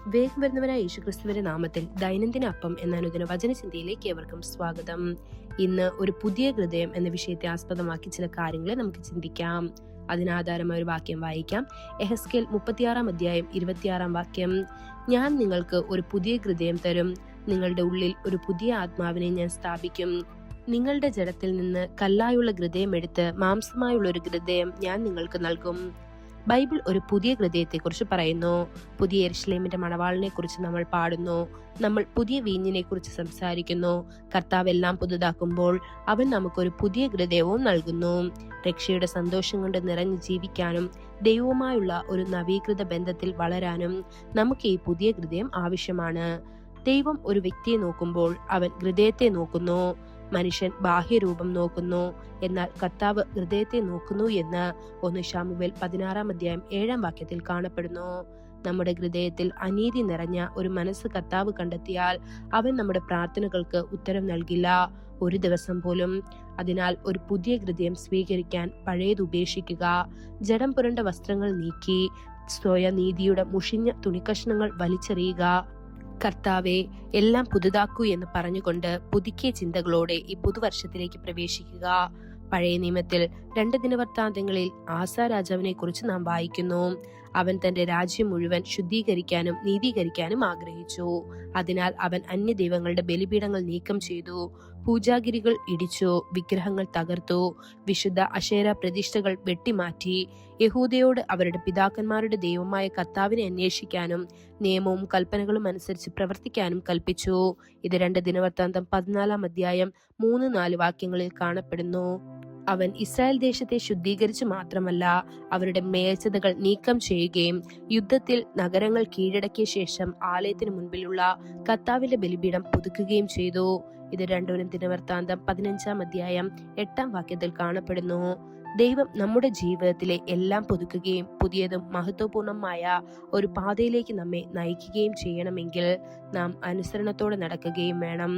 വേഗം വരുന്നവനായ യേശുക്രിസ്തുവിന്റെ നാമത്തിൽ ദൈനംദിന അപ്പം എന്ന അനുദിന വചനചിന്തയിലേക്ക് ഏവർക്കും സ്വാഗതം. ഇന്ന് ഒരു പുതിയ ഹൃദയം എന്ന വിഷയത്തെ ആസ്പദമാക്കി ചില കാര്യങ്ങളെ നമുക്ക് ചിന്തിക്കാം. അതിനാധാരമായ ഒരു വാക്യം വായിക്കാം. യെഹെസ്കേൽ 36 വാക്യം. ഞാൻ നിങ്ങൾക്ക് ഒരു പുതിയ ഹൃദയം തരും, നിങ്ങളുടെ ഉള്ളിൽ ഒരു പുതിയ ആത്മാവിനെ ഞാൻ സ്ഥാപിക്കും. നിങ്ങളുടെ ജഡത്തിൽ നിന്ന് കല്ലായുള്ള ഹൃദയം എടുത്ത് മാംസമായുള്ള ഒരു ഹൃദയം ഞാൻ നിങ്ങൾക്ക് നൽകും. ബൈബിൾ ഒരു പുതിയ ഹൃദയത്തെക്കുറിച്ച് പറയുന്നു. പുതിയ യെരുശലേമിന്റെ മണവാളിനെ കുറിച്ച് നമ്മൾ പാടുന്നു. നമ്മൾ പുതിയ വീഞ്ഞിനെ കുറിച്ച് സംസാരിക്കുന്നു. കർത്താവ് എല്ലാം പുതുതാക്കുമ്പോൾ അവൻ നമുക്കൊരു പുതിയ ഹൃദയവും നൽകുന്നു. രക്ഷയുടെ സന്തോഷം കൊണ്ട് നിറഞ്ഞു ജീവിക്കാനും ദൈവവുമായുള്ള ഒരു നവീകൃത ബന്ധത്തിൽ വളരാനും നമുക്ക് ഈ പുതിയ ഹൃദയം ആവശ്യമാണ്. ദൈവം ഒരു വ്യക്തിയെ നോക്കുമ്പോൾ അവൻ ഹൃദയത്തെ നോക്കുന്നു. മനുഷ്യൻ ബാഹ്യരൂപം നോക്കുന്നു, എന്നാൽ കർത്താവ് ഹൃദയത്തെ നോക്കുന്നു എന്ന് 1 ശമൂവേൽ 16 വാക്യത്തിൽ കാണപ്പെടുന്നു. നമ്മുടെ ഹൃദയത്തിൽ അനീതി നിറഞ്ഞ ഒരു മനസ്സ് കർത്താവ് കണ്ടെത്തിയാൽ അവൻ നമ്മുടെ പ്രാർത്ഥനകൾക്ക് ഉത്തരം നൽകില്ല, ഒരു ദിവസം പോലും. അതിനാൽ ഒരു പുതിയ ഹൃദയം സ്വീകരിക്കാൻ പഴയത് ഉപേക്ഷിക്കുക. ജഡം പുരണ്ട വസ്ത്രങ്ങൾ നീക്കി സ്വയനീതിയുടെ മുഷിഞ്ഞ തുണിക്കഷ്ണങ്ങൾ വലിച്ചെറിയുക. കർത്താവെ, എല്ലാം പുതുതാക്കൂ എന്ന് പറഞ്ഞുകൊണ്ട് പുതുക്കിയ ചിന്തകളോടെ ഈ പുതുവർഷത്തിലേക്ക് പ്രവേശിക്കുക. പഴയ നിയമത്തിൽ 2 ദിനവൃത്താന്തങ്ങളിൽ ആസാ രാജാവിനെ കുറിച്ച് നാം വായിക്കുന്നു. അവൻ തന്റെ രാജ്യം മുഴുവൻ ശുദ്ധീകരിക്കാനും നീതീകരിക്കാനും ആഗ്രഹിച്ചു. അതിനാൽ അവൻ അന്യദൈവങ്ങളുടെ ബലിപീഠങ്ങൾ നീക്കം ചെയ്തു, പൂജാഗിരികൾ ഇടിച്ചു, വിഗ്രഹങ്ങൾ തകർത്തു, വിശുദ്ധ അശേര പ്രതിഷ്ഠകൾ വെട്ടിമാറ്റി. യഹൂദയോട് അവരുടെ പിതാക്കന്മാരുടെ ദൈവമായ കർത്താവിനെ അന്വേഷിക്കാനും നിയമവും കൽപ്പനകളും അനുസരിച്ച് പ്രവർത്തിക്കാനും കൽപ്പിച്ചു. ഇത് 2 ദിനവൃത്താന്തം 14 3-4 വാക്യങ്ങളിൽ കാണപ്പെടുന്നു. അവൻ ഇസ്രായേൽ ദേശത്തെ ശുദ്ധീകരിച്ചു മാത്രമല്ല, അവരുടെ മേൽച്ചതകൾ നീക്കം ചെയ്യുകയും യുദ്ധത്തിൽ നഗരങ്ങൾ കീഴടക്കിയ ശേഷം ആലയത്തിന് മുൻപിലുള്ള കർത്താവിന്റെ ബലിപീഠം പുതുക്കുകയും ചെയ്തു. ഇത് 2 ദിനവൃത്താന്തം 15 വാക്യത്തിൽ കാണപ്പെടുന്നു. ദൈവം നമ്മുടെ ജീവിതത്തിലെ എല്ലാം പുതുക്കുകയും പുതിയതും മഹത്വപൂർണമായ ഒരു പാതയിലേക്ക് നമ്മെ നയിക്കുകയും ചെയ്യണമെങ്കിൽ നാം അനുസരണത്തോടെ നടക്കുകയും വേണം.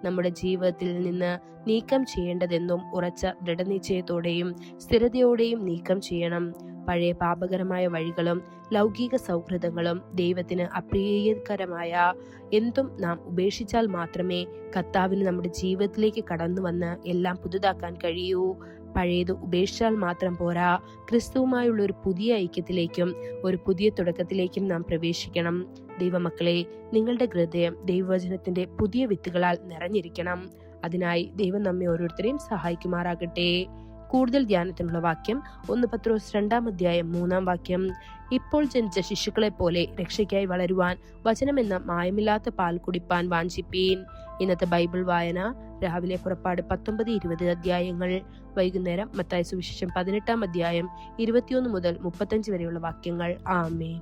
നമ്മുടെ ജീവിതത്തിൽ നിന്ന് നീക്കം ചെയ്യേണ്ടതെന്നും ഉറച്ച ദൃഢനിശ്ചയത്തോടെയും സ്ഥിരതയോടെയും നീക്കം ചെയ്യണം. പഴയ പാപകരമായ വഴികളും ലൗകിക സൗഹൃദങ്ങളും ദൈവത്തിന് അപ്രിയകരമായ എന്തും നാം ഉപേക്ഷിച്ചാൽ മാത്രമേ കർത്താവിന് നമ്മുടെ ജീവിതത്തിലേക്ക് കടന്നു വന്ന് എല്ലാം പുതുതാക്കാൻ കഴിയൂ. പഴയത് ഉപേക്ഷിച്ചാൽ മാത്രം പോരാ, ക്രിസ്തുവുമായുള്ള ഒരു പുതിയ ഐക്യത്തിലേക്കും ഒരു പുതിയ തുടക്കത്തിലേക്കും നാം പ്രവേശിക്കണം. ദൈവമക്കളെ, നിങ്ങളുടെ ഹൃദയം ദൈവവചനത്തിന്റെ പുതിയ വിത്തുകളാൽ നിറഞ്ഞിരിക്കണം. അതിനായി ദൈവം നമ്മെ ഓരോരുത്തരെയും സഹായിക്കുമാറാകട്ടെ. കൂടുതൽ ധ്യാനത്തിനുള്ള വാക്യം 1 പത്രോസ് 2 വാക്യം. ഇപ്പോൾ ജനിച്ച ശിശുക്കളെ പോലെ രക്ഷയ്ക്കായി വളരുവാൻ വചനമെന്ന മായമില്ലാത്ത പാൽ കുടിപ്പാൻ വാഞ്ചിപ്പീൻ. ഇന്നത്തെ ബൈബിൾ വായന രാവിലെ പുറപ്പാട് 19-20 വൈകുന്നേരം മത്തായി സുവിശേഷം 18 21 മുതൽ 35 വരെയുള്ള വാക്യങ്ങൾ. ആമേൻ.